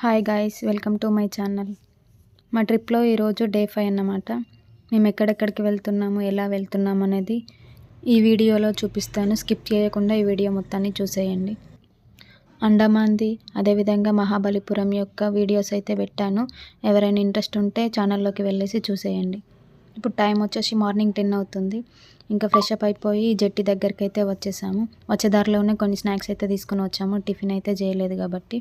Hi guys, welcome to my channel. మా ట్రిప్లో ఈరోజు డే 5 అన్నమాట. మేము ఎక్కడెక్కడికి వెళ్తున్నాము, ఎలా వెళ్తున్నాము అనేది ఈ వీడియోలో చూపిస్తాను. స్కిప్ చేయకుండా ఈ వీడియో మొత్తాన్ని చూసేయండి. అండమాన్ది అదేవిధంగా మహాబలిపురం యొక్క వీడియోస్ అయితే పెట్టాను. ఎవరైనా ఇంట్రెస్ట్ ఉంటే ఛానల్లోకి వెళ్ళేసి చూసేయండి. ఇప్పుడు టైం వచ్చేసి మార్నింగ్ 10 అవుతుంది. ఇంకా ఫ్రెష్ అప్ అయిపోయి జెట్టి దగ్గరికి అయితే వచ్చేసాము. వచ్చే దారిలోనే కొన్ని స్నాక్స్ అయితే తీసుకుని వచ్చాము. టిఫిన్ అయితే చేయలేదు కాబట్టి.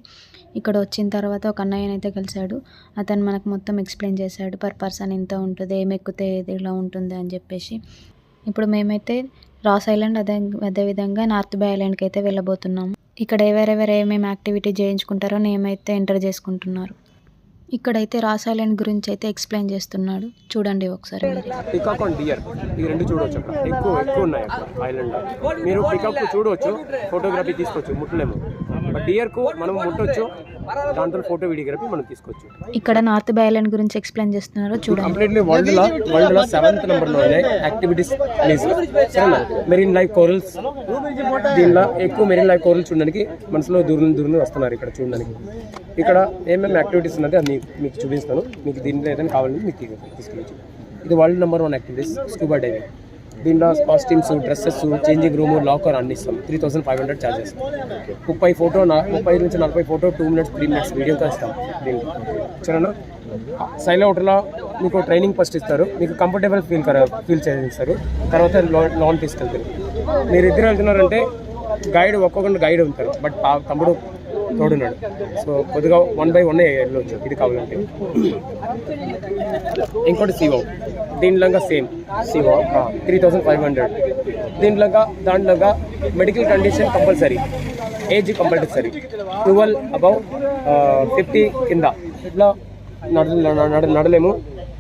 ఇక్కడ వచ్చిన తర్వాత ఒక అన్నయ్యనైతే కలిశాడు. అతను మనకు మొత్తం ఎక్స్ప్లెయిన్ చేశాడు. పర్ పర్సన్ ఇంత ఉంటుంది, ఏమి ఎక్కితే ఇలా ఉంటుంది అని చెప్పేసి. ఇప్పుడు మేమైతే రాస్ ఐలాండ్ అదేవిధంగా నార్త్ బే ఐలాండ్కి అయితే వెళ్ళబోతున్నాము. ఇక్కడ ఎవరెవరు ఏమేమి యాక్టివిటీ చేయించుకుంటారో నేమైతే ఎంటర్ చేసుకుంటున్నారు. ఇక్కడైతే రాస్ ఐలాండ్ గురించి అయితే ఎక్స్ప్లెయిన్ చేస్తున్నాడు. చూడండి ఒకసారి. పికాక్ అండ్ డియర్ ఈ రెండు చూడవచ్చు. అక్కడ ఎక్కువ ఉన్నాయి అక్కడ ఐలాండ్. మీరు పికాక్ చూడవచ్చు, ఫోటోగ్రఫీ తీసుకోవచ్చు, ముట్టలేము. బట్ డియర్కు మనం ముట్టొచ్చు, దాంతో ఫోటో వీడియోగ్రఫీ మనం తీసుకోవచ్చు. ఇక్కడ నార్త్ బే ఐలాండ్ గురించి ఎక్స్ప్లెయిన్ చేస్తున్నారు. చూడండి. కంప్లీట్లీ వరల్డ్ లో 7th నెంబర్లో activities place. Marine life corals, దీనిలో ఎక్కువ మెరీన్ లైఫ్ కోరల్స్ చూడడానికి మనసులో దూరం వస్తున్నారు ఇక్కడ చూడడానికి. ఇక్కడ ఏమేమి యాక్టివిటీస్ ఉన్నది అది మీకు చూపిస్తాను. మీకు దీంట్లో ఏదైనా కావాలని మీకు తీసుకెళ్ళచ్చు. ఇది world number 1 activities scuba diving. దీంట్లో costumes, dresses, changing room, locker అన్ని ఇస్తాం. 3500 ఛార్జెస్. 30 నుంచి 40 ఫోటో 2 minutes 3 minutes వీడియోతో ఇస్తాం. దీంట్లో చూడండి. సైలో హోటల్లో మీకు ట్రైనింగ్ ఫస్ట్ ఇస్తారు, మీకు కంఫర్టబుల్ ఫీల్ చేస్తారు. తర్వాత లోన్ తీసుకెళ్తారు. మీరు ఇద్దరు వెళ్తున్నారంటే ఒక్కొక్కరు గైడ్ ఉంటారు, బట్ తమ్ముడు తోడున్నాడు. సో కొద్దిగా 1 by 1 వెళ్ళవచ్చు ఇది కావాలంటే. ఇంకోటి సీవో, దీంట్లో సేమ్ సీవో 3500. దాంట్లో medical condition compulsory, age compulsory, 12 above 50 కింద ఇట్లా నడలేము,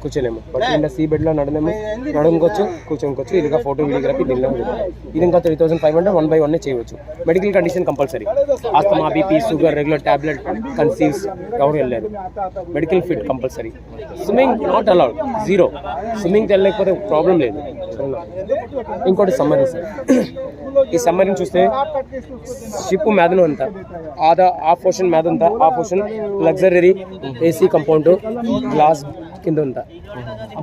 కూర్చోలేము. బట్ ఇంకా సీ బెడ్లో నడనుకోవచ్చు, కూర్చోనుకోవచ్చు. ఇదిగా ఫోటో వీడియోగ్రఫీ దీనిలో ఇది ఇంకా 3500 1 by 1 చేయవచ్చు. Medical condition compulsory, asthma, BP, sugar, regular tablet, conceives ఎవరు వెళ్ళారు. Medical fit compulsory. Swimming not allowed, 0. స్విమ్మింగ్ వెళ్ళలేకపోతే ప్రాబ్లం లేదు. ఇంకోటి సమ్మరీన్ సార్. ఈ సమ్మరీన్ చూస్తే షిప్ మేదను అంతా ఆ పోర్షన్ మీద అంతా, ఆ portion luxury AC compound, glass కింద ఉంటా.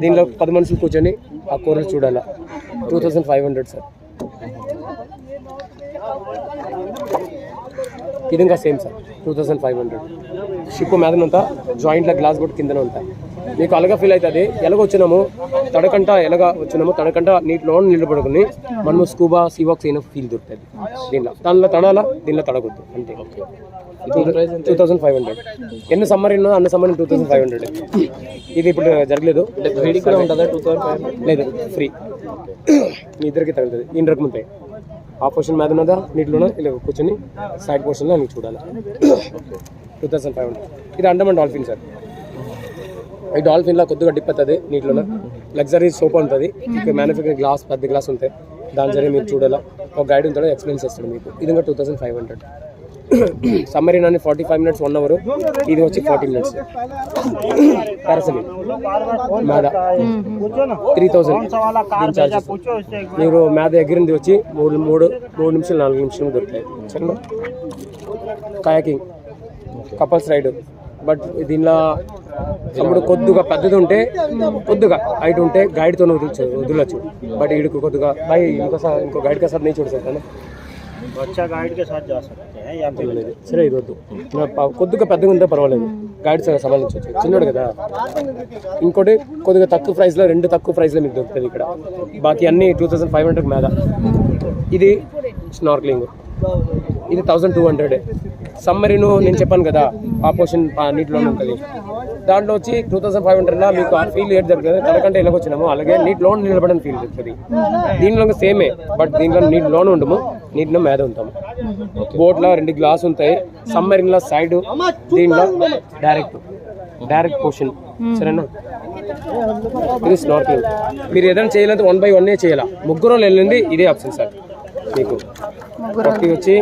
దీనిలో 10 మనుషులు కూర్చొని ఆ కూరలు చూడాలా. 2500 సార్. ఇది ఇంకా సేమ్ సార్, 2500. షిప్ మీద ఉంటా, జాయింట్లో గ్లాస్ బోర్డ్ కిందనే ఉంటా. మీకు అలాగా ఫీల్ అవుతుంది. ఎలాగొచ్చినాము తడకంట నీటిలో నిలబడుకుని మనము స్కూబా సీవాక్స్ అయిన ఫీల్ దొరుకుతుంది. దానిలో తడాలా, దీనిలో తడగొద్దు అంతే. 2500. ఎన్ని సమ్మర్ ఉన్నదో అన్న సమ్మర్ 2500. ఇది ఇప్పుడు జరగలేదు. కూడా ఉంటుందా 2500? లేదు, ఫ్రీ. మీ ఇద్దరికి తగులుతుంది. ఈ రకం ఉంటాయి. ఆ పోర్షన్ మీద ఉన్నదా నీటిలోనే ఇలా కూర్చొని సైడ్ పోర్షన్లో నీకు చూడాలి. 2500. ఇది అండమాన్ డాల్ఫిన్ సార్. ఈ డాల్ఫిన్లో కొద్దిగా డిప్ అవుతుంది నీటిలో. లగ్జరీ సోప్ ఉంటుంది. మ్యానుఫ్యాక్చరింగ్ గ్లాస్, పెద్ద గ్లాస్ ఉంటాయి. దాని సరే మీరు చూడాలా. ఒక గైడ్ ఉంటాడో ఎక్స్ప్లెయిన్ చేస్తాడు మీకు. ఇది ఇంకా 2500. సమ్మరీన్ అని 45 minutes 1 hour. ఇది వచ్చి 40 minutes. పారాసైలింగ్ మేద 3000 దీని చార్జెస్. మీరు మేద ఎగిరింది వచ్చి 3 నిమిషాలు 4 నిమిషాలు దొరుకుతాయి. సరేనా. Kayaking couples ride. బట్ దీనిలో అప్పుడు కొద్దిగా పెద్దది ఉంటే, కొద్దిగా హైట్ ఉంటే గైడ్తో వదలచ్చు. బట్ వీడికి కొద్దిగా ఇంకో గైడ్ కా సార్ నేను చూడు సార్. సరే ఇది వద్దు, కొద్దిగా పెద్దగా ఉంటే పర్వాలేదు, గైడ్ సంబంధించవచ్చు. చిన్నోడు కదా. ఇంకోటి కొద్దిగా తక్కువ ప్రైస్లో, 2 తక్కువ ప్రైస్లో మీకు దొరుకుతుంది ఇక్కడ. బాకీ అన్నీ 2500 మీద. ఇది స్నార్క్లింగ్, ఇది 1200. సమ్మరీను నేను చెప్పాను కదా, ఆ పోర్షన్ నీటిలోనే ఉంటుంది. దాంట్లో వచ్చి 2500లో మీకు ఆ ఫీల్ ఏది జరుగుతుంది. తనకంటే ఎలాగొచ్చినాము అలాగే నీటిలో నిలబడని ఫీల్ జరుగుతుంది. దీనిలో సేమే, బట్ దీంట్లో నీటిలోనే ఉండము, నీటిలో మీద ఉంటాము. బోట్లో 2 గ్లాస్ ఉంటాయి. సమ్మరీన్లో సైడ్, దీంట్లో డైరెక్ట్ పోర్షన్. సరేనా. ఇది స్నార్కింగ్. మీరు ఏదైనా చేయాలంటే 1 by 1 చేయాలా. ముగ్గురు వెళ్ళింది ఇదే ఆప్షన్ సార్ మీకు. వచ్చి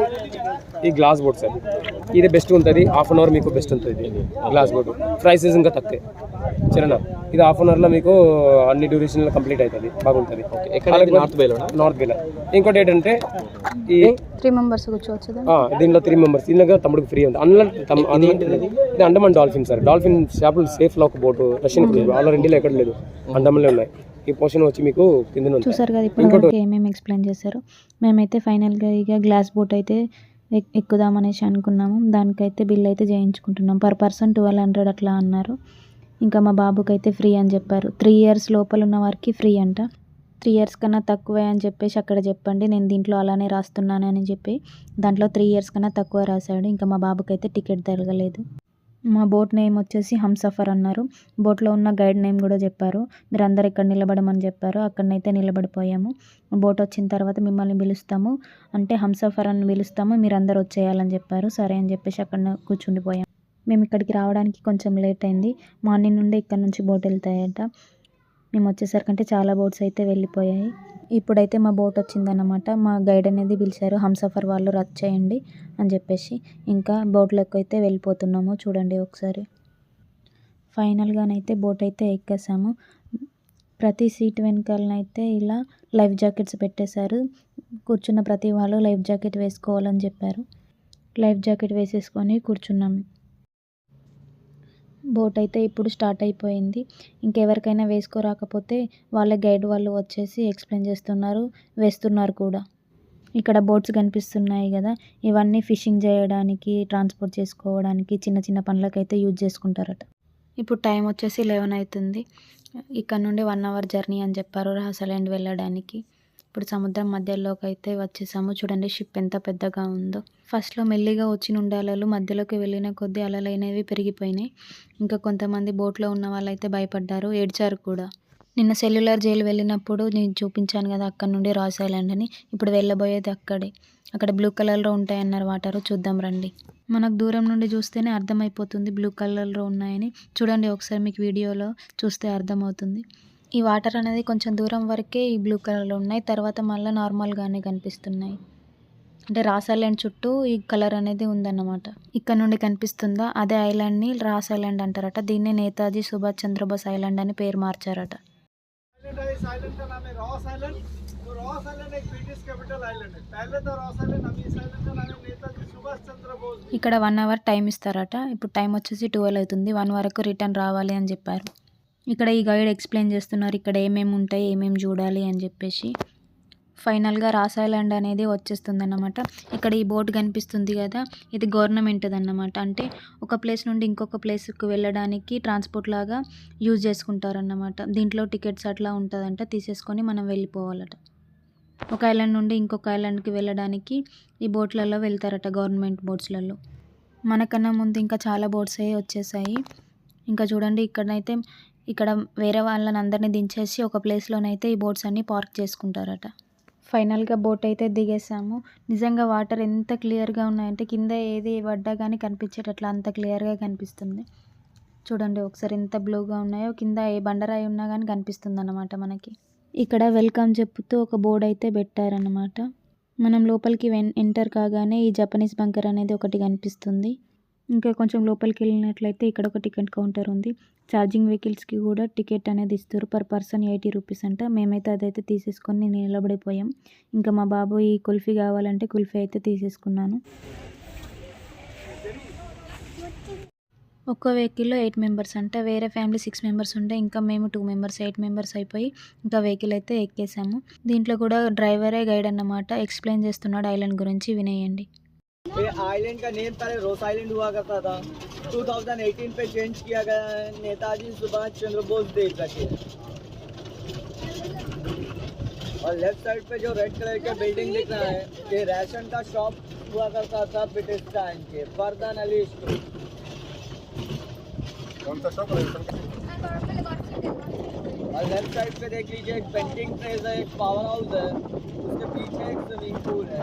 ఈ గ్లాస్ బోట్ సార్. ఇది బెస్ట్ ఉంటుంది, హాఫ్ అన్ అవర్ మీకు బెస్ట్ ఉంటుంది గ్లాస్ బోట్. ప్రైసెస్ ఇంకా తక్కువే సరేనా. ఇది హాఫ్ అన్ అవర్లో మీకు అన్ని డ్యూరేషన్లో కంప్లీట్ అవుతుంది, బాగుంటుంది. నార్త్ బేలో ఇంకోటి ఏంటంటే ఈ 3 మెంబర్స్ కూర్చోవచ్చు. దీంట్లో 3 మెంబర్స్, దీనిలో తమ్ముడికి ఫ్రీ ఉంది. ఇది అండమాన్ డాల్ఫిన్ సార్. డాల్ఫిన్ చేపలు సేఫ్లో ఒక బోటు రష్యన్ ఆల్ ఇండియాలో ఎక్కడ లేదు, అండమాన్లో ఉన్నాయి. ఈ పోర్షన్ వచ్చి మీకు కింద చూసారు కదా ఇప్పుడు ఏమేమి ఎక్స్ప్లెయిన్ చేశారు. మేమైతే ఫైనల్గా ఇక గ్లాస్ బోట్ అయితే ఎక్కుదామనేసి అనుకున్నాము. దానికైతే బిల్ అయితే చేయించుకుంటున్నాం. పర్ పర్సన్ 1200 అట్లా అన్నారు. ఇంకా మా బాబుకి అయితే ఫ్రీ అని చెప్పారు. 3 ఇయర్స్ లోపల ఉన్న వారికి ఫ్రీ అంట. 3 ఇయర్స్ కన్నా తక్కువే అని చెప్పేసి అక్కడ చెప్పండి, నేను దీంట్లో అలానే రాస్తున్నాను అని చెప్పి దాంట్లో 3 ఇయర్స్ కన్నా తక్కువ రాశాడు. ఇంకా మా బాబుకి అయితే టికెట్ తరగలేదు. మా బోట్ నేమ్ వచ్చేసి హంసఫర్ అన్నారు. బోట్లో ఉన్న గైడ్ నేమ్ కూడా చెప్పారు. మీరు అందరు ఇక్కడ నిలబడమని చెప్పారు. అక్కడనైతే నిలబడిపోయాము. బోట్ వచ్చిన తర్వాత మిమ్మల్ని పిలుస్తాము అంటే హంసఫర్ అని పిలుస్తాము, మీరు అందరు వచ్చేయాలని చెప్పారు. సరే అని చెప్పేసి అక్కడ కూర్చుండిపోయాము. మేము ఇక్కడికి రావడానికి కొంచెం లేట్ అయింది. మార్నింగ్ నుండి ఇక్కడ నుంచి బోట్ వెళ్తాయట. మేము వచ్చేసరికంటే చాలా బోట్స్ అయితే వెళ్ళిపోయాయి. ఇప్పుడైతే మా బోట్ వచ్చిందన్నమాట. మా గైడ్ అనేది పిలిచారు, హంసఫర్ వాళ్ళు రద్దు చేయండి అని చెప్పేసి. ఇంకా బోట్లోకి అయితే వెళ్ళిపోతున్నాము. చూడండి ఒకసారి. ఫైనల్గానైతే బోట్ అయితే ఎక్కేసాము. ప్రతి సీట్ వెనకాలనైతే ఇలా లైఫ్ జాకెట్స్ పెట్టేశారు. కూర్చున్న ప్రతి వాళ్ళు లైఫ్ జాకెట్ వేసుకోవాలని చెప్పారు. లైఫ్ జాకెట్ వేసేసుకొని కూర్చున్నాము. బోట్ అయితే ఇప్పుడు స్టార్ట్ అయిపోయింది. ఇంకెవరికైనా వేసుకోరాకపోతే వాళ్ళ గైడ్ వాళ్ళు వచ్చేసి ఎక్స్ప్లెయిన్ చేస్తున్నారు, వేస్తున్నారు కూడా. ఇక్కడ బోట్స్ కనిపిస్తున్నాయి కదా, ఇవన్నీ ఫిషింగ్ చేయడానికి, ట్రాన్స్పోర్ట్ చేసుకోవడానికి, చిన్న చిన్న పనులకైతే యూజ్ చేసుకుంటారట. ఇప్పుడు టైం వచ్చేసి 11 అవుతుంది. ఇక్కడ నుండి 1 అవర్ జర్నీ అని చెప్పారు రాస్ ఐలాండ్ వెళ్ళడానికి. ఇప్పుడు సముద్రం మధ్యలోకి అయితే వచ్చేసాము. చూడండి షిప్ ఎంత పెద్దగా ఉందో. ఫస్ట్లో మెల్లిగా వచ్చిన ఉండాలలు మధ్యలోకి వెళ్ళిన కొద్దీ అలలు అనేవి పెరిగిపోయినాయి. ఇంకా కొంతమంది బోట్లో ఉన్న వాళ్ళైతే భయపడ్డారు, ఏడ్చారు కూడా. నిన్న సెల్యులర్ జైలు వెళ్ళినప్పుడు నేను చూపించాను కదా అక్కడ నుండి రాస్ ఐలాండ్ అని. ఇప్పుడు వెళ్ళబోయేది అక్కడే. అక్కడ బ్లూ కలర్లో ఉంటాయన్నారు వాటరు. చూద్దాం రండి. మనకు దూరం నుండి చూస్తేనే అర్థమైపోతుంది బ్లూ కలర్లో ఉన్నాయని. చూడండి ఒకసారి, మీకు వీడియోలో చూస్తే అర్థమవుతుంది. ఈ వాటర్ అనేది కొంచెం దూరం వరకే ఈ బ్లూ కలర్లో ఉన్నాయి, తర్వాత మళ్ళీ నార్మల్గానే కనిపిస్తున్నాయి. అంటే రాస్ ఐలాండ్ చుట్టూ ఈ కలర్ అనేది ఉందన్నమాట. ఇక్కడ నుండి కనిపిస్తుందా, అదే ఐలాండ్ని రాస్ ఐలాండ్ అంటారట. దీన్నే నేతాజీ సుభాష్ చంద్రబోస్ ఐలాండ్ అని పేరు మార్చారట. ఇక్కడ 1 అవర్ టైం ఇస్తారట. ఇప్పుడు టైం వచ్చేసి 12 అవుతుంది. 1 వరకు రిటర్న్ రావాలి అని చెప్పారు. ఇక్కడ ఈ గైడ్ ఎక్స్ప్లెయిన్ చేస్తున్నారు ఇక్కడ ఏమేమి ఉంటాయి, ఏమేమి చూడాలి అని చెప్పేసి. ఫైనల్గా రాస్ ఐలాండ్ అనేది వచ్చేస్తుంది అన్నమాట. ఇక్కడ ఈ బోట్ కనిపిస్తుంది కదా, ఇది గవర్నమెంట్ది అన్నమాట. అంటే ఒక ప్లేస్ నుండి ఇంకొక ప్లేస్కి వెళ్ళడానికి ట్రాన్స్పోర్ట్ లాగా యూజ్ చేసుకుంటారన్నమాట. దీంట్లో టికెట్స్ అట్లా ఉంటుందంట, తీసేసుకొని మనం వెళ్ళిపోవాలట. ఒక ఐలాండ్ నుండి ఇంకొక ఐలాండ్కి వెళ్ళడానికి ఈ బోట్లలో వెళ్తారట, గవర్నమెంట్ బోట్స్లలో. మనకన్నా ముందు ఇంకా చాలా బోట్స్ వచ్చేసాయి. ఇంకా చూడండి ఇక్కడనైతే ఇక్కడ వేరే వాళ్ళని అందరినీ దించేసి ఒక ప్లేస్లోనైతే ఈ బోట్స్ అన్నీ పార్క్ చేసుకుంటారట. ఫైనల్గా బోట్ అయితే దిగేసాము. నిజంగా వాటర్ ఎంత క్లియర్గా ఉన్నాయంటే కింద ఏది పడ్డా కానీ కనిపించేటట్లా అంత క్లియర్గా కనిపిస్తుంది. చూడండి ఒకసారి ఎంత బ్లూగా ఉన్నాయో. కింద ఏ బండరాయి ఉన్నా కానీ కనిపిస్తుంది అన్నమాట మనకి. ఇక్కడ వెల్కమ్ చెప్తూ ఒక బోర్డు అయితే పెట్టారన్నమాట. మనం లోపలికి ఎంటర్ కాగానే ఈ జపనీస్ బంకర్ అనేది ఒకటి కనిపిస్తుంది. ఇంకా కొంచెం లోపలికి వెళ్ళినట్లయితే ఇక్కడ ఒక టికెట్ కౌంటర్ ఉంది. ఛార్జింగ్ వెహికల్స్కి కూడా టికెట్ అనేది ఇస్తారు. పర్ పర్సన్ 80 రూపీస్ అంట. మేమైతే అదైతే తీసేసుకొని నిలబడిపోయాం. ఇంకా మా బాబు ఈ కుల్ఫీ కావాలంటే కుల్ఫీ అయితే తీసేసుకున్నాను. ఒక్కో వెహికల్లో 8 మెంబర్స్ అంట. వేరే ఫ్యామిలీ 6 మెంబర్స్ ఉంటే ఇంకా మేము 2 మెంబర్స్ 8 మెంబర్స్ అయిపోయి ఇంకా వెహికల్ అయితే ఎక్కేసాము. దీంట్లో కూడా డ్రైవరే గైడ్ అన్నమాట, ఎక్స్ప్లెయిన్ చేస్తున్నాడు ఐలాండ్ గురించి, వినేయండి. ये आइलैंड का नेम पहले रोस आइलैंड हुआ करता था, 2018 पे चेंज किया गया है नेताजी सुभाष चंद्र बोस देश रखे। और लेफ्ट साइड पे जो रेड कलर का बिल्डिंग दिख रहा है ये राशन का शॉप हुआ करता था ब्रिटिश टाइम के, फरदान अली स्टोर। और लेफ्ट साइड पे देख लीजिए एक पेंटिंग प्रेस है, एक पावर हाउस है, उसके पीछे एक स्विमिंग पूल है।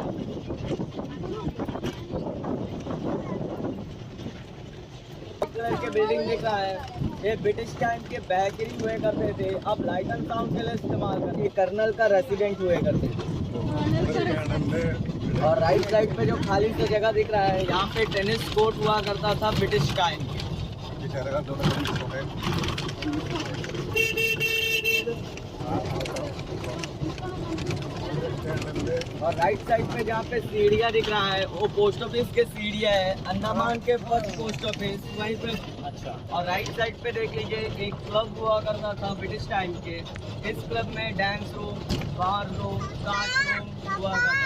कलर के बिल्डिंग दिख रहा है ये ब्रिटिश टाइम के बैकरी हुए करते थे, अब लाइट एंड साउंड के लिए इस्तेमाल करते। ये कर्नल का रेसिडेंट हुए करते थे। और राइट साइड पे जो खाली सा जगह दिख रहा है, यहाँ पे टेनिस कोर्ट हुआ करता था ब्रिटिश टाइम के। और राइट साइड पे जहाँ पे सीढ़ियाँ दिख रहा है वो पोस्ट ऑफिस के सीढ़ियाँ है, अंडमान के फर्स्ट पोस्ट ऑफिस वहीं पे। अच्छा। और राइट साइड पे देख लीजिए एक क्लब हुआ करता था ब्रिटिश टाइम के। इस क्लब में डांस रूम, बार रूम, डांस रूम हुआ करता था।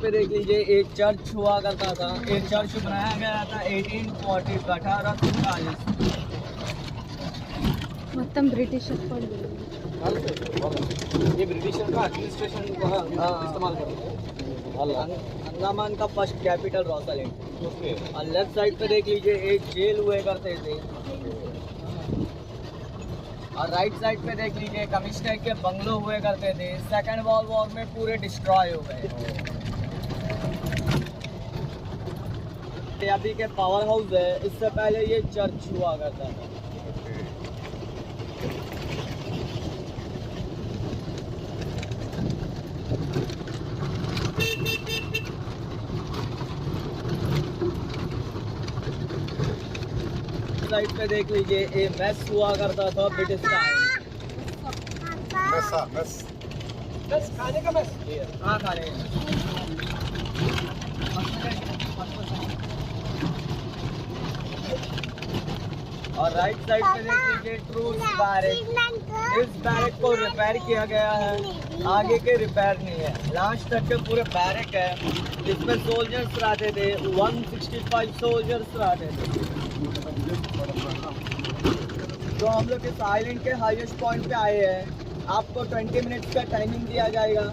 पे देख लीजिए एक चर्च हुआ करता था। एक चर्च बनाया गया था 1840 మొత్తం బ్రిటిష్ ये ब्रिटिशर का एडमिनिस्ट्रेशन इस्तेमाल करते हैं। अंडमान का फर्स्ट कैपिटल रोसालैंड। और लेफ्ट साइड पे देख लीजिए एक जेल हुए करते थे। और राइट साइड पे देख लीजिए कमिश्नर के बंगलो हुए करते थे। सेकेंड वर्ल्ड वॉर में पूरे डिस्ट्रॉय हो गए। अभी के पावर हाउस है, इससे पहले ये चर्च हुआ करता था। साइड पे देख लीजिए ये मेस हुआ करता था ब्रिटिश टाइम। मेस खाने का मेस। हाँ खाने का। और राइट साइड पे देख लीजिए ट्रूज बैरक। इस बैरक को रिपेयर किया गया है, आगे के रिपेयर नहीं है। लास्ट तक के पूरे बैरक है। इसमें सोल्जर्स रहते थे, 165 सोल्जर्स रहते थे। तो हम लोग इस आइलैंड के हाईएस्ट पॉइंट पे आए हैं। आपको 20 मिनट्स का टाइमिंग दिया जाएगा।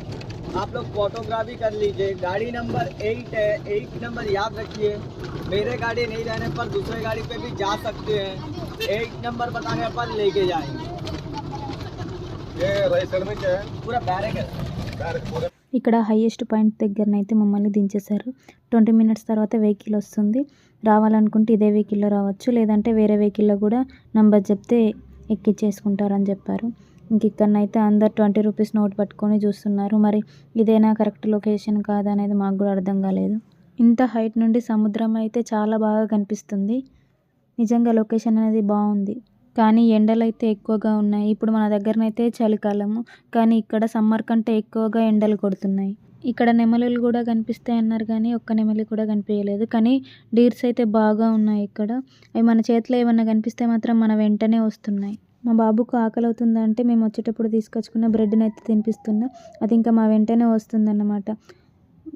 आप लोग फोटोग्राफी कर लीजिए। गाड़ी नंबर 8 है, 8 नंबर याद रखिए। मेरे गाड़ी नहीं रहने पर दूसरे गाड़ी पे भी जा सकते हैं। 8 नंबर बताने पर लेके जाएंगे। ये राइट साइड में क्या है? पूरा बैरक है। ఇక్కడ హైయెస్ట్ పాయింట్ దగ్గరనైతే మమ్మల్ని దించేశారు. 20 మినిట్స్ తర్వాత వెహికల్ వస్తుంది. రావాలనుకుంటే ఇదే వెహికల్లో రావచ్చు, లేదంటే వేరే వెహికల్లో కూడా నంబర్ చెప్తే ఎక్కించేసుకుంటారని చెప్పారు. ఇంక ఇక్కడనైతే అందరు 20 రూపీస్ నోట్ పట్టుకొని చూస్తున్నారు. మరి ఇదేనా కరెక్ట్ లొకేషన్ కాదా అనేది మాకు కూడా అర్థం కాలేదు. ఇంత హైట్ నుండి సముద్రం అయితే చాలా బాగా కనిపిస్తుంది. నిజంగా లొకేషన్ అనేది బాగుంది. కానీ ఎండలైతే ఎక్కువగా ఉన్నాయి. ఇప్పుడు మన దగ్గరనైతే చలికాలము, కానీ ఇక్కడ సమ్మర్ కంటే ఎక్కువగా ఎండలు కొడుతున్నాయి. ఇక్కడ నెమలులు కూడా కనిపిస్తాయి అన్నారు, కానీ ఒక్క నెమలి కూడా కనిపించలేదు. కానీ డీర్స్ అయితే బాగా ఉన్నాయి ఇక్కడ. అవి మన చేతిలో ఏమన్నా కనిపిస్తే మాత్రం మన వెంటనే వస్తున్నాయి. మా బాబుకు ఆకలి అవుతుందంటే మేము వచ్చేటప్పుడు తీసుకొచ్చుకున్న బ్రెడ్ని అయితే తినిపిస్తున్నా. అది ఇంకా మా వెంటనే వస్తుందన్నమాట.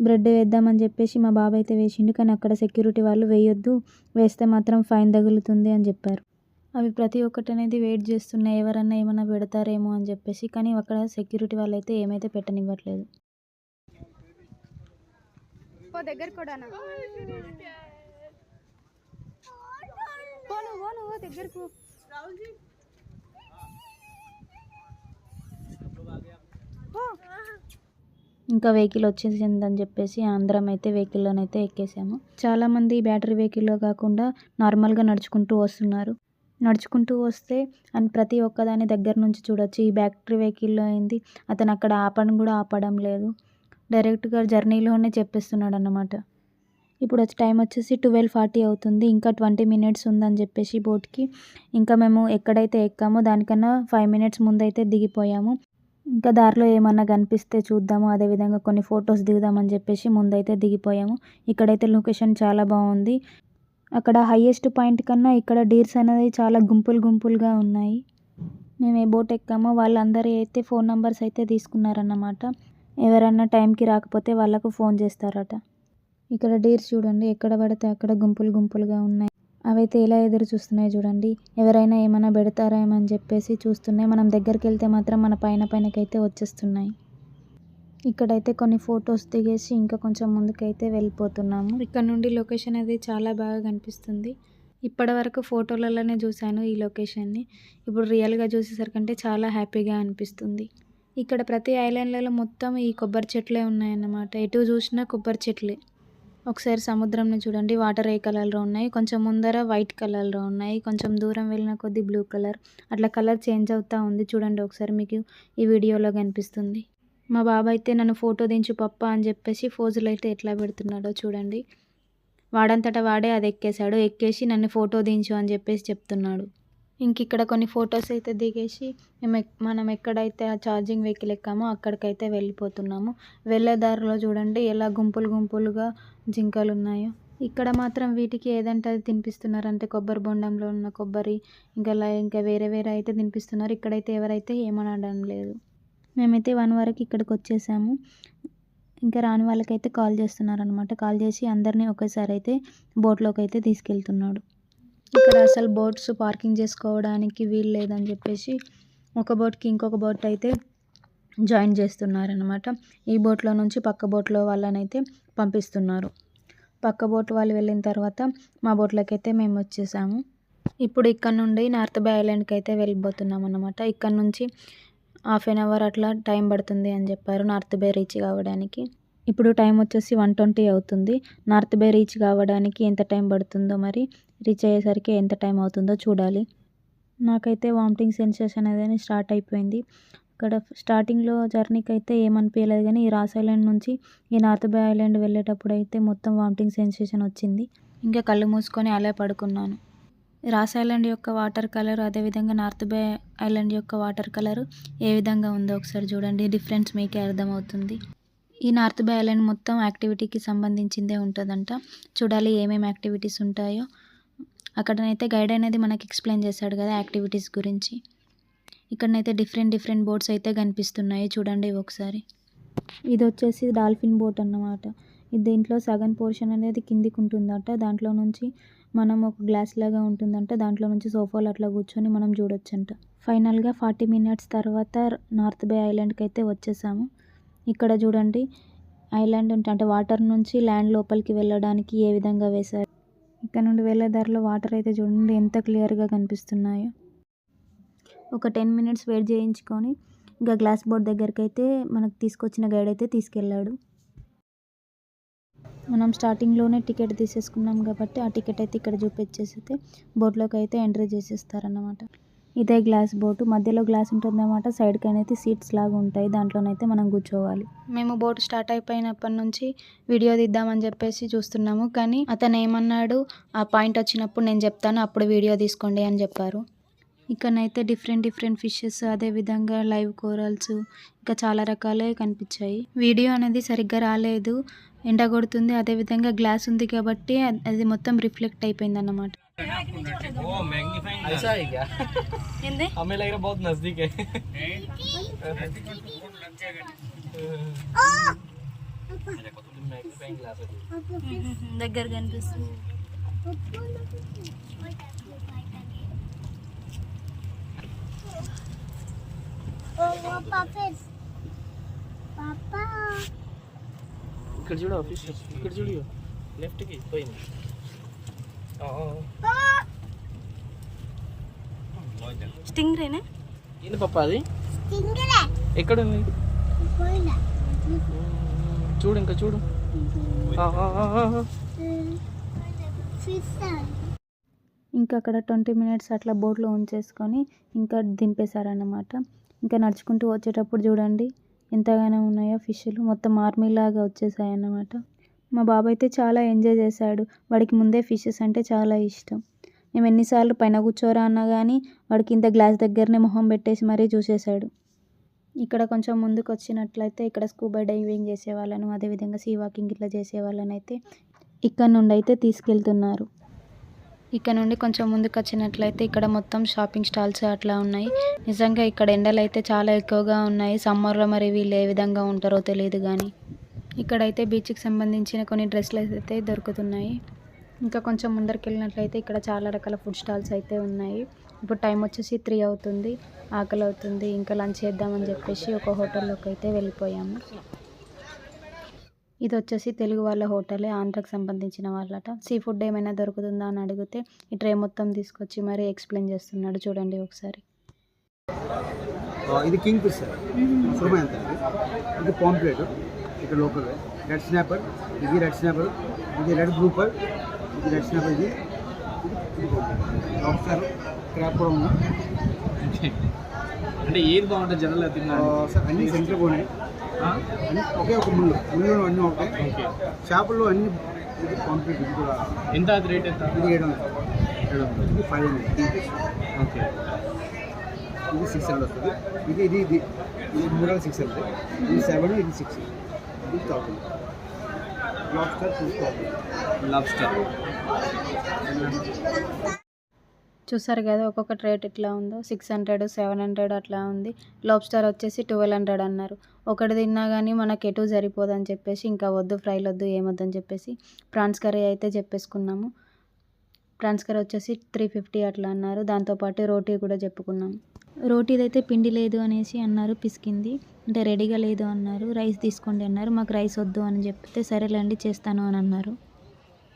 బ్రెడ్ వేద్దామని చెప్పేసి మా బాబు అయితే వేసిండు, కానీ అక్కడ సెక్యూరిటీ వాళ్ళు వేయొద్దు, వేస్తే మాత్రం ఫైన్ తగులుతుంది అని చెప్పారు. అవి ప్రతి ఒక్కటి అనేది వెయిట్ చేస్తున్నాయి, ఎవరన్నా ఏమన్నా పెడతారేమో అని చెప్పేసి. కానీ అక్కడ సెక్యూరిటీ వాళ్ళు అయితే ఏమైతే పెట్టనివ్వట్లేదు. దగ్గర కూడా దగ్గరకు ఇంకా వెహికల్ వచ్చేసిందని చెప్పేసి అందరం అయితే వెహికల్లోనైతే ఎక్కేసాము. చాలామంది బ్యాటరీ వెహికల్లో కాకుండా నార్మల్గా నడుచుకుంటూ వస్తున్నారు. నడుచుకుంటూ వస్తే అని ప్రతి ఒక్కదాని దగ్గర నుంచి చూడొచ్చు. ఈ బ్యాటరీ వెహికల్లో అయింది అతను అక్కడ ఆపడం కూడా ఆపడం లేదు, డైరెక్ట్గా జర్నీలోనే చెప్పేస్తున్నాడు అన్నమాట. ఇప్పుడు టైం వచ్చేసి 12:40 అవుతుంది. ఇంకా 20 మినిట్స్ ఉందని చెప్పేసి బోట్కి. ఇంకా మేము ఎక్కడైతే ఎక్కామో దానికన్నా 5 మినిట్స్ ముందైతే దిగిపోయాము. ఇంకా దారిలో ఏమన్నా కనిపిస్తే చూద్దాము, అదేవిధంగా కొన్ని ఫొటోస్ దిగుదామని చెప్పేసి ముందైతే దిగిపోయాము. ఇక్కడైతే లొకేషన్ చాలా బాగుంది. అక్కడ హైయెస్ట్ పాయింట్ కన్నా ఇక్కడ డీర్స్ అనేది చాలా గుంపులుగా ఉన్నాయి. మేము ఏ బోట్ ఎక్కామో వాళ్ళందరూ అయితే ఫోన్ నెంబర్స్ అయితే తీసుకున్నారన్నమాట. ఎవరన్నా టైంకి రాకపోతే వాళ్ళకు ఫోన్ చేస్తారట. ఇక్కడ డీర్స్ చూడండి, ఎక్కడ పడితే అక్కడ గుంపులుగా ఉన్నాయి. అవైతే ఎలా ఎదురు చూస్తున్నాయి చూడండి, ఎవరైనా ఏమైనా పెడతారేమో అని చెప్పేసి చూస్తున్నాయి. మనం దగ్గరికి వెళ్తే మాత్రం మన పైనకైతే వచ్చేస్తున్నాయి. ఇక్కడైతే కొన్ని ఫొటోస్ దిగేసి ఇంకా కొంచెం ముందుకైతే వెళ్ళిపోతున్నాము. ఇక్కడ నుండి లొకేషన్ అది చాలా బాగా కనిపిస్తుంది. ఇప్పటివరకు ఫోటోలలోనే చూశాను ఈ లొకేషన్ని. ఇప్పుడు రియల్గా చూసేసరికంటే చాలా హ్యాపీగా అనిపిస్తుంది. ఇక్కడ ప్రతి ఐలాండ్లలో మొత్తం ఈ కొబ్బరి చెట్లే ఉన్నాయన్నమాట. ఎటు చూసినా కొబ్బరి చెట్లే. ఒకసారి సముద్రంని చూడండి. వాటర్ ఏ కలర్‌లో ఉన్నాయి. కొంచెం ముందర వైట్ కలర్‌లో ఉన్నాయి. కొంచెం దూరం వెళ్ళిన కొద్దీ బ్లూ కలర్. అట్లా కలర్ చేంజ్ అవుతా ఉంది. చూడండి ఒకసారి మీకు ఈ వీడియోలో కనిపిస్తుంది. మా బాబాయ్ అయితే నన్ను ఫోటో దించు పప్పా అని చెప్పేసి ఫోజులు అయితే ఎట్లా పెడుతున్నాడో చూడండి. వాడంతట వాడే అది ఎక్కేశాడు. ఎక్కేసి నన్ను ఫోటో దించు అని చెప్పేసి చెప్తున్నాడు. ఇక్కడ కొన్ని ఫొటోస్ అయితే దిగేసి మనం ఎక్కడైతే ఆ ఛార్జింగ్ వెహికల్ ఎక్కామో అక్కడికైతే వెళ్ళిపోతున్నాము. వెళ్ళే దారిలో చూడండి ఎలా గుంపులు గుంపులుగా జింకలు ఉన్నాయో. ఇక్కడ మాత్రం వీటికి ఏదంటే అది తినిపిస్తున్నారు. అంటే కొబ్బరి బొండంలో ఉన్న కొబ్బరి ఇంకా వేరే వేరే అయితే తినిపిస్తున్నారు. ఇక్కడైతే ఎవరైతే ఏమనడం లేదు. మేమైతే 1 వరకు ఇక్కడికి వచ్చేసాము. ఇంకా రాని వాళ్ళకైతే కాల్ చేస్తున్నారనమాట. కాల్ చేసి అందరినీ ఒకేసారి అయితే బోట్లోకి అయితే తీసుకెళ్తున్నాడు. ఇక్కడ అసలు బోట్స్ పార్కింగ్ చేసుకోవడానికి వీలు లేదని చెప్పేసి ఒక బోట్కి ఇంకొక బోట్ అయితే జాయిన్ చేస్తున్నారనమాట. ఈ బోట్లో నుంచి పక్క బోట్లో వాళ్ళనైతే పంపిస్తున్నారు. పక్క బోట్ వాళ్ళు వెళ్ళిన తర్వాత మా బోట్లోకి అయితే మేము వచ్చేసాము. ఇప్పుడు ఇక్కడ నుండి నార్త్ బే ఐలాండ్కి అయితే వెళ్ళిపోతున్నాం అన్నమాట. ఇక్కడ నుంచి 1/2 అవర్ అట్లా టైం పడుతుంది అని చెప్పారు నార్త్ బే రీచ్ కావడానికి. ఇప్పుడు టైం వచ్చేసి 1:20 అవుతుంది. నార్త్ బే రీచ్ కావడానికి ఎంత టైం పడుతుందో మరి రీచ్ అయ్యేసరికి ఎంత టైం అవుతుందో చూడాలి. నాకైతే వామిటింగ్ సెన్సేషన్ అనేది స్టార్ట్ అయిపోయింది. ఇక్కడ స్టార్టింగ్లో జర్నీకి అయితే ఏమనిపించలేదు, కానీ ఈ రాస్ ఐలాండ్ నుంచి ఈ నార్త్ బే ఐలాండ్ వెళ్ళేటప్పుడు అయితే మొత్తం వామిటింగ్ సెన్సేషన్ వచ్చింది. ఇంకా కళ్ళు మూసుకొని అలా పడుకున్నాను. రాస్ ఐలాండ్ యొక్క వాటర్ కలర్ అదేవిధంగా నార్త్ బే ఐలాండ్ యొక్క వాటర్ కలర్ ఏ విధంగా ఉందో ఒకసారి చూడండి. డిఫరెన్స్ మీకే అర్థమవుతుంది. ఈ నార్త్ బే ఐలాండ్ మొత్తం యాక్టివిటీకి సంబంధించిందే ఉంటుందంట. చూడాలి ఏమేమి యాక్టివిటీస్ ఉంటాయో. అక్కడనైతే గైడ్ అనేది మనకి ఎక్స్ప్లెయిన్ చేశాడు కదా యాక్టివిటీస్ గురించి. ఇక్కడనైతే డిఫరెంట్ బోట్స్ అయితే కనిపిస్తున్నాయి. చూడండి ఒకసారి. ఇది వచ్చేసి డాల్ఫిన్ బోట్ అన్నమాట. దీంట్లో సగం పోర్షన్ అనేది కిందికి ఉంటుందట. దాంట్లో నుంచి మనం ఒక గ్లాస్ లాగా ఉంటుందంట. దాంట్లో నుంచి సోఫాలు అట్లా కూర్చొని మనం చూడొచ్చంట. ఫైనల్గా 40 మినిట్స్ తర్వాత నార్త్ బే ఐలాండ్కి అయితే వచ్చేసాము. ఇక్కడ చూడండి ఐలాండ్ అంటే వాటర్ నుంచి ల్యాండ్ లోపలికి వెళ్ళడానికి ఏ విధంగా వేశారు. ఇక్కడ నుండి వెళ్ళే దారిలో వాటర్ అయితే చూడండి ఎంత క్లియర్గా కనిపిస్తున్నాయో. ఒక 10 మినిట్స్ వెయిట్ చేయించుకొని ఇంకా గ్లాస్ బోట్ దగ్గరికి అయితే మనకు తీసుకొచ్చిన గైడ్ అయితే తీసుకెళ్ళాడు. మనం స్టార్టింగ్లోనే టికెట్ తీసేసుకున్నాం కాబట్టి ఆ టికెట్ అయితే ఇక్కడ చూపించేస్తే బోట్లోకి అయితే ఎంట్రీ చేసేస్తారన్నమాట. ఇదే గ్లాస్ బోటు. మధ్యలో గ్లాస్ ఉంటుందన్నమాట. సైడ్కి అయితే సీట్స్ లాగా ఉంటాయి. దాంట్లోనైతే మనం కూర్చోవాలి. మేము బోట్ స్టార్ట్ అయిపోయినప్పటి నుంచి వీడియో తీద్దామని చెప్పేసి చూస్తున్నాము. కానీ అతను ఏమన్నాడు, ఆ పాయింట్ వచ్చినప్పుడు నేను చెప్తాను అప్పుడు వీడియో తీసుకోండి అని చెప్పారు. ఇక్కడనైతే డిఫరెంట్ ఫిషెస్ అదేవిధంగా లైవ్ కోరల్స్ ఇంకా చాలా రకాలే కనిపించాయి. వీడియో అనేది సరిగ్గా రాలేదు, ఎండ కొడుతుంది. అదేవిధంగా గ్లాస్ ఉంది కాబట్టి అది మొత్తం రిఫ్లెక్ట్ అయిపోయింది అన్నమాట. దగ్గర కనిపిస్తుంది. ఇక్కడ చూడు ఫిష్, ఇక్కడ చూడు లెఫ్ట్కి పోయింది. స్టింగ్ రేనే ఏంది పప్ప అది? ఎక్కడ ఉంది చూడు, ఇంకా చూడు. ఇంకా అక్కడ 20 మినిట్స్ అట్లా బోట్లో ఉంచేసుకొని ఇంకా దింపేశారన్నమాట. ఇంకా నడుచుకుంటూ వచ్చేటప్పుడు చూడండి ఎంతగానో ఉన్నాయో ఫిష్లు. మొత్తం ఆర్మీలాగా వచ్చేసాయి అన్నమాట. మా బాబాయ్ అయితే చాలా ఎంజాయ్ చేశాడు. వాడికి ముందే ఫిషెస్ అంటే చాలా ఇష్టం. మేము ఎన్నిసార్లు పైన కూర్చోరా అన్నా కానీ వాడికి ఇంత గ్లాస్ దగ్గరనే మొహం పెట్టేసి మరీ చూసేశాడు. ఇక్కడ కొంచెం ముందుకు వచ్చినట్లయితే ఇక్కడ స్కూబా డైవింగ్ చేసేవాళ్ళను అదేవిధంగా సీ వాకింగ్ ఇట్లా చేసేవాళ్ళని అయితే ఇక్కడ నుండి అయితే తీసుకెళ్తున్నారు. ఇక్కడ నుండి కొంచెం ముందుకు వచ్చినట్లయితే ఇక్కడ మొత్తం షాపింగ్ స్టాల్స్ అట్లా ఉన్నాయి. నిజంగా ఇక్కడ ఎండలు అయితే చాలా ఎక్కువగా ఉన్నాయి. సమ్మర్లో మరి వీళ్ళు ఏ విధంగా ఉంటారో తెలియదు. కానీ ఇక్కడైతే బీచ్కి సంబంధించిన కొన్ని డ్రెస్సులు అయితే దొరుకుతున్నాయి. ఇంకా కొంచెం ముందరికి వెళ్ళినట్లయితే ఇక్కడ చాలా రకాల ఫుడ్ స్టాల్స్ అయితే ఉన్నాయి. ఇప్పుడు టైం వచ్చేసి 3 అవుతుంది. ఆకలి అవుతుంది. ఇంకా లంచ్ చేద్దామని చెప్పేసి ఒక హోటల్లోకి అయితే వెళ్ళిపోయాము. ఇది వచ్చేసి తెలుగు వాళ్ళ హోటలే, ఆంధ్రాకి సంబంధించిన వాళ్ళట. సీ ఫుడ్ ఏమైనా దొరుకుతుందా అని అడిగితే ఈ ట్రే మొత్తం తీసుకొచ్చి మరీ ఎక్స్ప్లెయిన్ చేస్తున్నాడు. చూడండి ఒకసారి. ఇది కింగ్ ఫిష్ సార్. సురమ ఎంత ఇది పాంప్లెట్ ఇక్కడ లోకల్ రెడ్ స్నాపర్, ఇది రెడ్ స్నాపర్, ఇది రెడ్ గ్రూపర్, ఇది రెడ్ స్నాపర్, ఇది లాబ్స్టర్, క్రాప్ కూడా ఉంది. అంటే ఏది బాగుంటుంది జనరల్గా తిన్నాను సార్ అన్ని సెంటర్ బాగున్నాయి, అన్ని ఒకే ఒక ముళ్ళు అన్నీ ఉంటాయి. ఓకే. చేపల్లో అన్ని ఇది కాంప్లీట్. ఇది కూడా ఎంత అది రేట్ ఎంత? ఇది 700, ఇది 500, ఓకే. ఇది 600 వస్తుంది. ఇది ఇది ఇది ఇది 600, ఇది 7, ఇది 6, ఇది 1000. లాబ్స్టర్ చూసుకోవాలి. లాబ్స్టర్ చూసారు కదా ఒక్కొక్క రేట్ ఎట్లా ఉందో, 600, 700 అట్లా ఉంది. లాబ్స్టర్ వచ్చేసి 1200 అన్నారు. ఒకటి తిన్నా కానీ మనకు ఎటు సరిపోదని చెప్పేసి ఇంకా వద్దు, ఫ్రైలు వద్దు, ఏమొద్దని చెప్పేసి ప్రాన్స్ కర్రీ అయితే చెప్పేసుకున్నాము. ప్రాన్స్ కర్రీ వచ్చేసి 350 అట్లా అన్నారు. దాంతోపాటు రోటీ కూడా చెప్పుకున్నాము. రోటీదైతే పిండి లేదు అనేసి అన్నారు, పిసికింది అంటే రెడీగా లేదు అన్నారు. రైస్ తీసుకోండి అన్నారు. మాకు రైస్ వద్దు అని చెప్తే సరేలేండి చేస్తాను అని అన్నారు.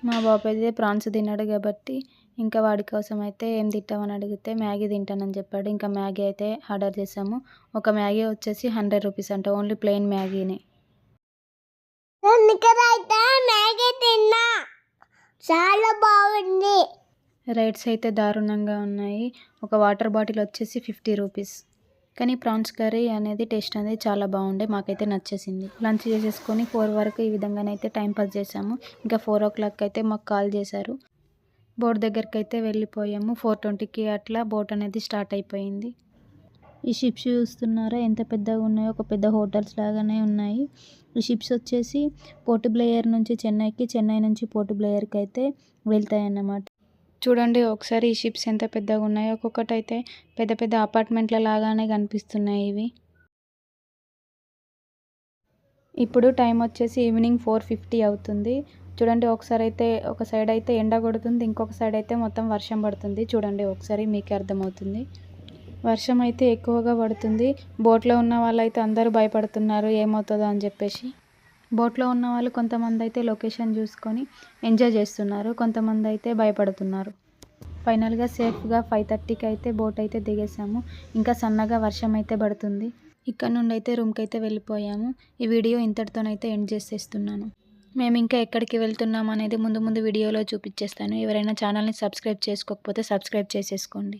మా బాబు అయితే ప్రాన్స్ తిన్నాడు కాబట్టి ఇంకా వాడి కోసం అయితే ఏం తింటామని అడిగితే మ్యాగీ తింటానని చెప్పాడు. ఇంకా మ్యాగీ అయితే ఆర్డర్ చేసాము. ఒక మ్యాగీ వచ్చేసి 100 రూపీస్ అంట, ఓన్లీ ప్లెయిన్ మ్యాగీనే. మ్యాగీ తిన్నా, చాలా బాగుంది. రేట్స్ అయితే దారుణంగా ఉన్నాయి. ఒక వాటర్ బాటిల్ వచ్చేసి 50 రూపీస్. కానీ ప్రాన్స్ కర్రీ అనేది టేస్ట్ అనేది చాలా బాగుండే, మాకైతే నచ్చేసింది. లంచ్ చేసేసుకొని 4 వరకు ఈ విధంగానైతే టైం పాస్ చేసాము. ఇంకా 4 o'clock అయితే మాకు కాల్ చేశారు. బోట్ దగ్గరికి అయితే వెళ్ళిపోయాము. 4:20కి అట్లా బోట్ అనేది స్టార్ట్ అయిపోయింది. ఈ షిప్స్ చూస్తున్నారా ఎంత పెద్దగా ఉన్నాయో, ఒక పెద్ద హోటల్స్ లాగానే ఉన్నాయి. ఈ షిప్స్ వచ్చేసి పోర్ట్ బ్లేయర్ నుంచి చెన్నైకి, చెన్నై నుంచి పోర్ట్ బ్లేయర్కి అయితే వెళ్తాయన్నమాట. చూడండి ఒకసారి ఈ షిప్స్ ఎంత పెద్దగా ఉన్నాయో, ఒక్కొక్కటి అయితే పెద్ద పెద్ద అపార్ట్మెంట్ల లాగానే కనిపిస్తున్నాయి ఇవి. ఇప్పుడు టైం వచ్చేసి ఈవినింగ్ 4:50 అవుతుంది. చూడండి ఒకసారి అయితే ఒక సైడ్ అయితే ఎండ కొడుతుంది, ఇంకొక సైడ్ అయితే మొత్తం వర్షం పడుతుంది. చూడండి ఒకసారి మీకే అర్థమవుతుంది. వర్షం అయితే ఎక్కువగా పడుతుంది. బోట్లో ఉన్న వాళ్ళైతే అందరూ భయపడుతున్నారు ఏమవుతుందో అని చెప్పేసి. బోట్లో ఉన్న వాళ్ళు కొంతమంది అయితే లొకేషన్ చూసుకొని ఎంజాయ్ చేస్తున్నారు, కొంతమంది అయితే భయపడుతున్నారు. ఫైనల్గా సేఫ్గా 5:30కి అయితే బోట్ అయితే దిగేసాము. ఇంకా సన్నగా వర్షం అయితే పడుతుంది. ఇక్కడ నుండి అయితే రూమ్కి అయితే వెళ్ళిపోయాము. ఈ వీడియో ఇంతటితోనైతే ఎండ్ చేసేస్తున్నాను. మేము ఇంకా ఎక్కడికి వెళ్తున్నాం అనేది ముందు వీడియోలో చూపించేస్తాను. ఎవరైనా ఛానల్ని సబ్స్క్రైబ్ చేసుకోకపోతే సబ్స్క్రైబ్ చేసేసుకోండి.